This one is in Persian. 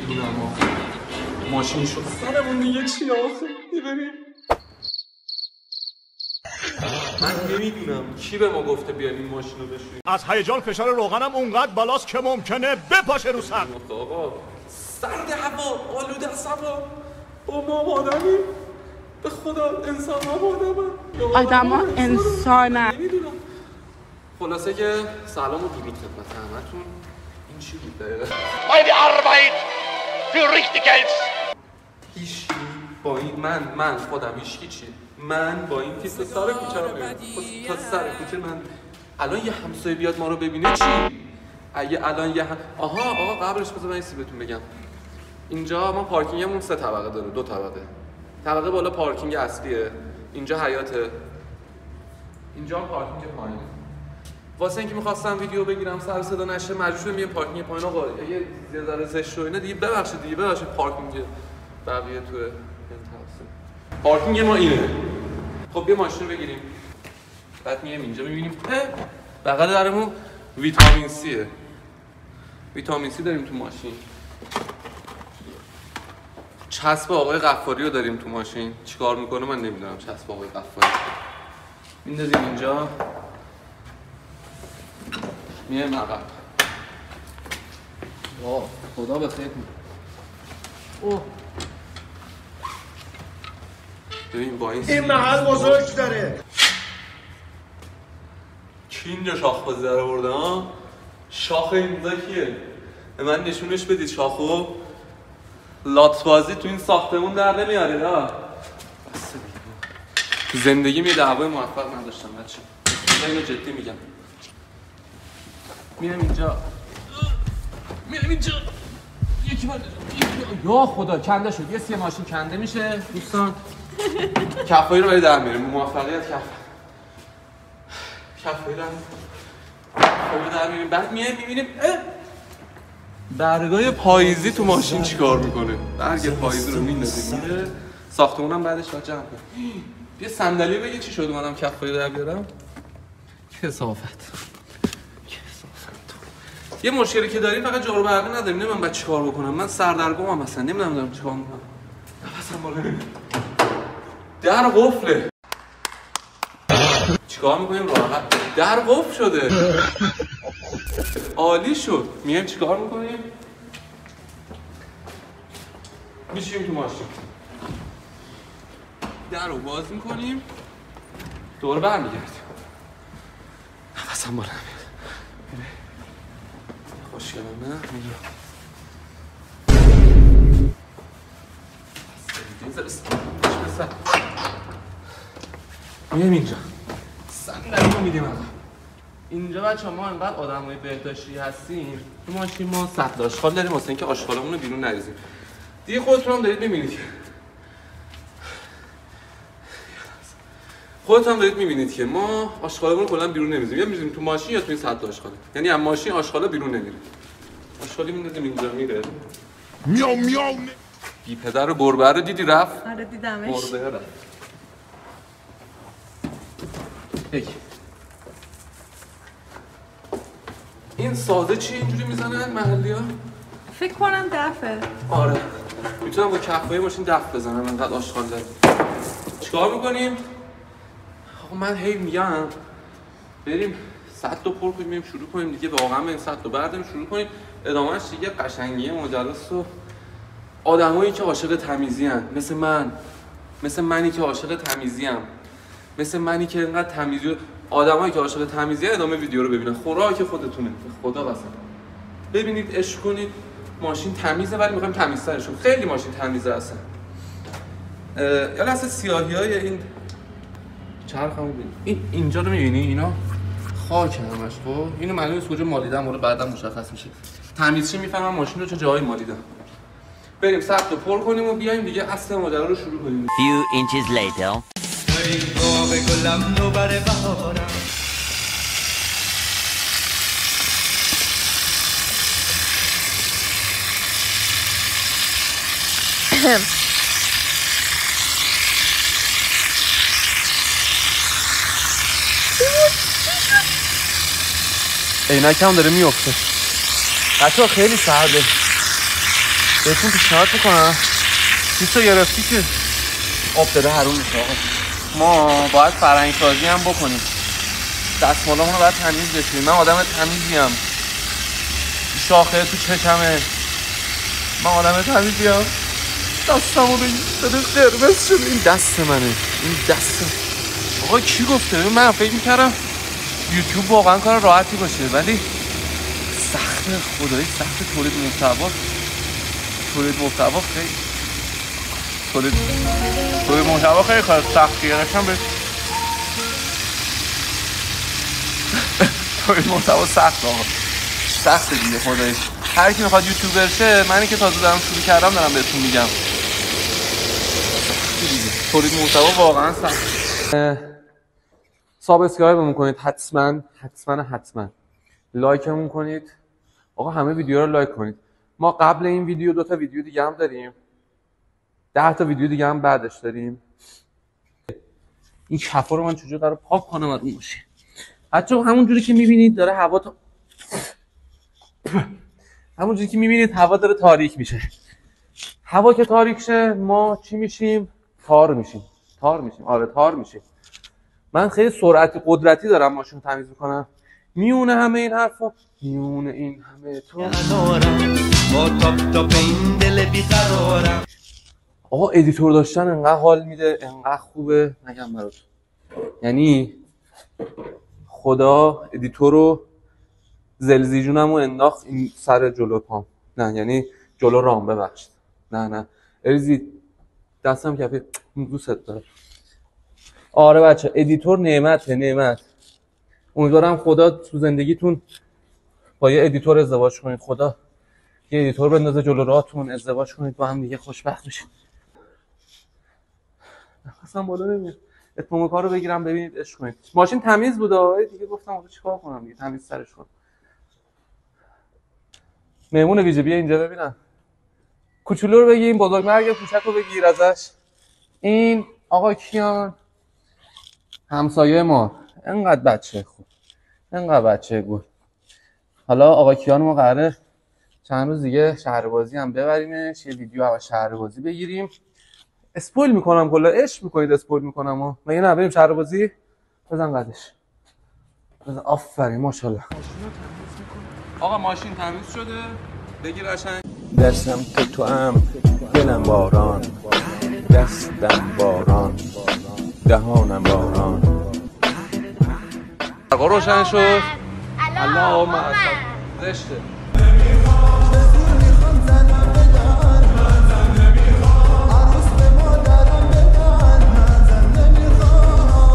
نمیدونم ماشین شد سرمون دیگه چی آخه ببین من نمیدونم کی به ما گفته بیایم این ماشین رو بشوریم. از هیجان فشار روغنم اونقدر بالاست که ممکنه بپاشه رو سر. آقا سرد هوا آلوده است هوا با ما آدمی به خدا انسان ها آدم ها انسانن. نمیدونم. خلاصه که سلام و درود خدمت همتون. این چی بود دقیقه؟ Meine Arbeit für richtig Geld. هیچ با این من خودم هیچ چی من با این تیپ سر کوچه رو میرم تا سر کوچه من الان یه همسایه بیاد ما رو ببینه چی؟ اگه الان یه آقا قبلش بذار من یه چیزی بهتون بگم. اینجا ما پارکینگمون 3 طبقه داره 2 طبقه بالا پارکینگ اصلیه اینجا حیاته اینجا پارکینگ پایینه. واسه اینکه می‌خواستم ویدیو بگیرم سر صدا نشه مجبور شدم یه پارکینگ پایین آقا یه ذره زشت و اینا دیگه ببخشید پارکینگ بقیه تو پارکینگ ما اینه. خب بیا ماشین رو بگیریم بعد میایم اینجا می‌بینیم بغل درمون ویتامین سیه. ویتامین سی داریم تو ماشین. چسب آقای غفاری رو داریم تو ماشین. چیکار میکنه من نمیدونم. چسب آقای غفاری میندازیم اینجا میایم عقب. خدا بخیر. اوه ببین با این محل بزرگ داره. کی اینجا شاخ بازی در آورده ها؟ شاخ اینجا کیه؟ به من نشونش بدید شاخو. لاتبازی تو این ساختمون در نمیاره ها. بس تو زندگی یه دعوای موفق نداشتم بچه. من اینو جدی میگم. میرم اینجا یکی بار یا خدا کنده شد. یه ماشین کنده میشه دوستان. کفایی رو برای در میاریم. موفقیت کفایی رو در میاریم. بعد میبینیم برگای پاییزی تو ماشین چیکار میکنه. برگ پاییزی رو میندازیم میره ساختمونم بعدش باید جمع کنه. بیا صندلی بگی چی شد اومدم کفایی در بیارم. کثافت. یه مشکلی که داریم فقط جارو برقی نداریم. نمیدونم بعد چیکار بکنم. من سردرگمم مثلا نمیدونم دارم چیکار میکنم. نفسم بالا نمیاد. در قفله. چیکار میکنیم راحت. در قفل شده. عالی شد. میایم چیکار میکنیم؟ میشیم تو ماشین. در رو باز میکنیم. دوباره برمیگردیم. نفسم بالا نمیاد. خوشگلم نه؟ میایم اینجا صندلی رو میدیم اینجا بچه‌ها ما انقدر آدمای بهداشتی هستیم تو ماشین ما سطل آشغال داریم واسه اینکه آشغالمون رو بیرون نریزیم دیگه. خودتون هم دارید میبینید که ما آشغالمون رو کلا بیرون نمیذاریم. یا میذاریم تو ماشین یا تو این سطل آشغاله. یعنی از ماشین آشغالا بیرون نمیره. آشغالی میندازیم اینجا میره. میاو میاو. بی پدر و گربه رو دیدی رفت؟ آره دیدمش. گربه رفت. این سازه چی اینجوری میزنن محلی‌ها؟ فکر کنم دفه. آره. میتونم با کفای ماشین دف بزنم انقدر آشغال داره. چیکار میکنیم؟ آقا من هی میگم بریم سطل رو پر کنیم شروع کنیم دیگه. واقعا به این سطل رو برداریم شروع کنیم. ادامهش دیگه قشنگیه مجلس و آدمایی که عاشق تمیزی ان مثل منی که عاشق تمیزی ام. مثل منی که انقدر تمیزی آدمایی که عاشق تمیزی ان ادامه ویدیو رو ببینن. خوراک خودتونه. خدا قسم. ببینید عشق کنید. ماشین تمیزه ولی میخوایم تمیزترش کنیم. خیلی ماشین تمیزه اصلا. یالا اصلا سیاهیای این چرخمو ببین. اینجا رو میبینی اینا خاک همش. خب اینو معلومه از کجا مالیدم رو بعدا مشخص میشه. تمیزی میفهمم ماشین رو چه جایی مالیدم. بریم سطل رو پر کنیم و بیایم دیگه اصل ماجرا رو شروع کنیم. Few inches later. عینکم داره میفته. بچه‌ها خیلی سرده. بهتون پیشنهاد میکنم پیشو گرفتی که آب داره حروم میشه آقا. ما باید فرهنگ سازی هم بکنیم. دستمالامون رو باید تمیز بشیم. من آدم تمیزیم. شاخه تو چشمه. من آدم تمیزیم. دستمو بگید داره قرمز شده. این دست منه. این دست آقا کی گفته؟ من فکر میکردم یوتیوب واقعا کار راحتی باشه ولی سخته. خدایی سخته. تولید محتوا خیلی تولید محتوا خیلی کار سختیه. نشم به تولید محتوا سخت آقا. سخته دیگه خدایی. هر کی میخواد یوتیوبر شه، منی که تازه دارم شروع کردم دارم بهتون میگم تولید محتوا واقعا سخت. سابسکرایب کنید حتما لایکمون کنید آقا. همه ویدیو رو لایک کنید. ما قبل این ویدیو 2 تا ویدیو دیگه هم داریم. 10 تا ویدیو دیگه هم بعدش داریم. این کفا رو من چجوری قرار پاک کنم از اون ماشین؟ حتی همون جوری که میبینید داره هوا داره تاریک میشه. هوا که تاریک شه ما چی میشیم؟ تار میشیم. آره تار میشیم. من خیلی سرعتی قدرتی دارم ماشین تمیز میکنم. میونه همه این حرفا، میونه این همه تو. آقا ادیتور داشتن انقدر حال میده، انقدر خوبه نگم براتون. یعنی خدا ادیتور رو زلزیجونمو انداخت این سر جلو پام. نه یعنی جلو رام ببخشید. نه اریزی دستم کفی دوست دارم. آره بچه ادیتور نعمت. امیدوارم خدا تو زندگیتون با یه ادیتور ازدواج کنید. خدا یه ادیتور بندازه جلو راهتون، ازدواج کنید با هم دیگه خوشبخت بشید. اصلا بالا نمیاد. اتمام کارو بگیرم ببینید عشق کنید. ماشین تمیز بود دیگه گفتم آقا چیکار کنم دیگه تمیز سرش کنم. مهمون ویژه بیا اینجا ببینم. کوچولو رو بگیم، بزرگمرگ کوچک رو بگیر ازش. این آقا کیان همسایه ما. انقدر بچه خوب، انقدر بچه گل. حالا آقا کیان ما قراره چند روز دیگه شهربازی هم ببریمش، یه ویدیو از شهربازی بگیریم. اسپویل میکنم کلا. عشق میکنید اسپویل میکنم ها. مگه نه بریم شهربازی؟ بزن قدش. بزن. آفرین ماشاءالله. آقا ماشین تمیز شده. بگیر قشنگ. دستم تو هم دلم باران، دستم باران دهانم باران. آقا روشن شد. اللهم زشته.